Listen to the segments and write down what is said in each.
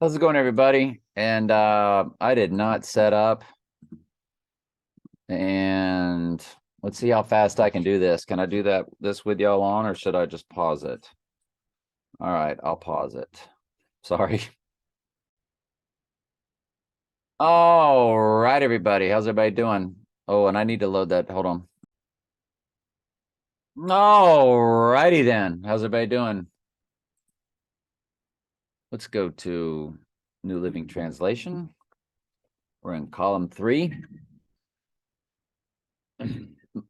How's it going, everybody? And I did not set up, and let's see how fast I can do this. Can I do this with y'all on, or should I just pause it? All right, I'll pause it. Sorry. All right, everybody. How's everybody doing? Oh, and I need to load that. Hold on. All righty then. How's everybody doing? Let's go to New Living Translation. We're in column 3.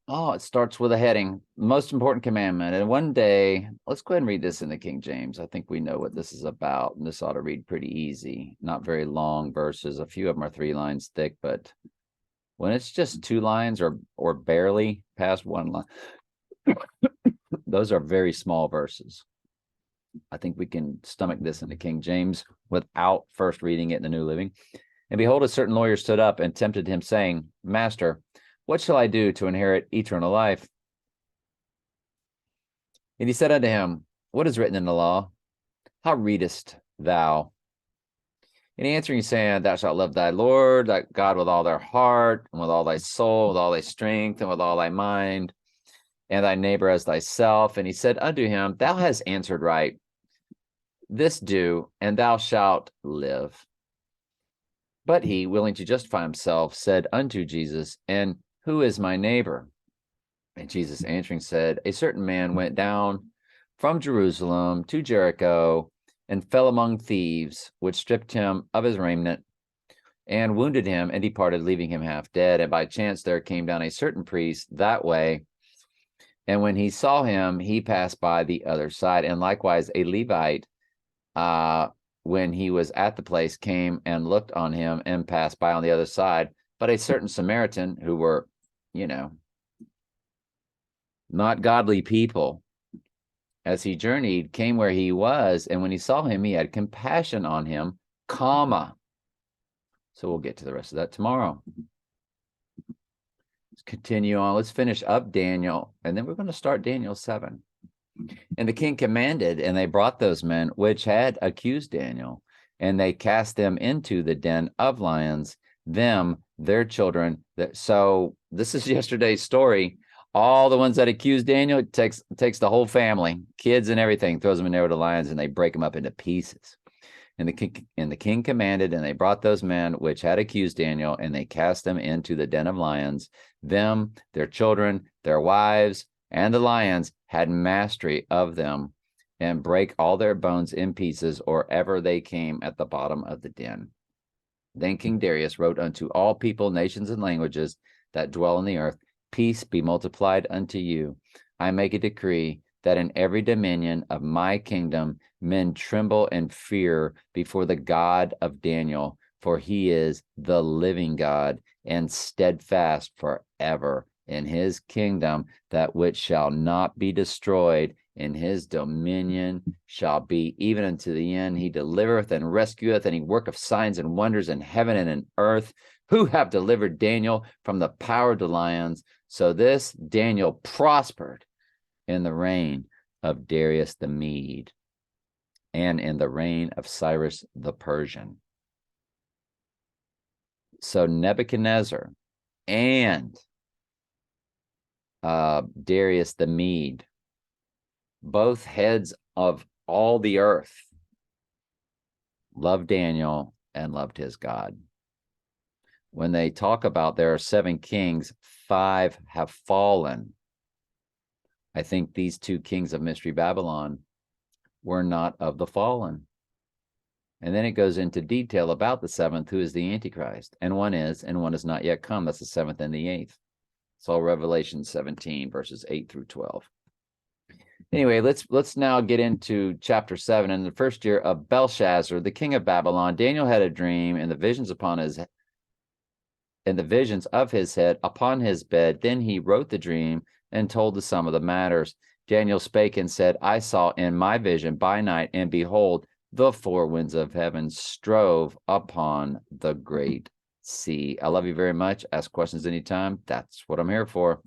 Oh, it starts with a heading, most important commandment. And one day, let's go ahead and read this in the King James. I think we know what this is about, and this ought to read pretty easy. Not very long verses. A few of them are 3 lines thick, but when it's just 2 lines or barely past 1 line, those are very small verses. I think we can stomach this in the King James without first reading it in the New Living. And behold, a certain lawyer stood up and tempted him, saying, Master, what shall I do to inherit eternal life? And he said unto him, What is written in the law? How readest thou? And he answering, saying, Thou shalt love thy Lord, thy God, with all thy heart, and with all thy soul, with all thy strength, and with all thy mind, and thy neighbor as thyself. And he said unto him, Thou hast answered right. This do, and thou shalt live. But he, willing to justify himself, said unto Jesus, And who is my neighbor? And Jesus answering said, A certain man went down from Jerusalem to Jericho and fell among thieves, which stripped him of his raiment and wounded him and departed, leaving him half dead. And by chance there came down a certain priest that way. And when he saw him, he passed by the other side. And likewise a Levite, when he was at the place, came and looked on him and passed by on the other side. But a certain Samaritan, who were, not godly people, as he journeyed, came where he was, and when he saw him, he had compassion on him, comma. So we'll get to the rest of that tomorrow. Let's continue on. Let's finish up Daniel, and then we're going to start Daniel 7. And the king commanded, and they brought those men which had accused Daniel, and they cast them into the den of lions, them, their children. So this is yesterday's story. All the ones that accused Daniel, it takes the whole family, kids and everything, throws them in there with the lions, and they break them up into pieces. And the king commanded, and they brought those men which had accused Daniel, and they cast them into the den of lions, them, their children, their wives, and the lions had mastery of them, and break all their bones in pieces, or ever they came at the bottom of the den. Then King Darius wrote unto all people, nations, and languages that dwell on the earth, Peace be multiplied unto you. I make a decree that in every dominion of my kingdom men tremble and fear before the God of Daniel, for he is the living God and steadfast forever in his kingdom, that which shall not be destroyed, in his dominion shall be even unto the end. He delivereth and rescueth, and he worketh signs and wonders in heaven and in earth, who have delivered Daniel from the power of the lions. So this Daniel prospered in the reign of Darius the Mede and in the reign of Cyrus the Persian. So Nebuchadnezzar and Darius the Mede, both heads of all the earth, loved Daniel and loved his God. When they talk about there are 7 kings, 5 have fallen. I think these 2 kings of Mystery Babylon were not of the fallen. And then it goes into detail about the 7th, who is the Antichrist. And one is not yet come. That's the 7th and the 8th. It's all Revelation 17, verses 8 through 12. Anyway, let's now get into chapter 7. In the first year of Belshazzar, the king of Babylon, Daniel had a dream, and the visions of his head upon his bed. Then he wrote the dream and told the sum of the matters. Daniel spake and said, I saw in my vision by night, and behold, the 4 winds of heaven strove upon the great sea. I love you very much. Ask questions anytime. That's what I'm here for.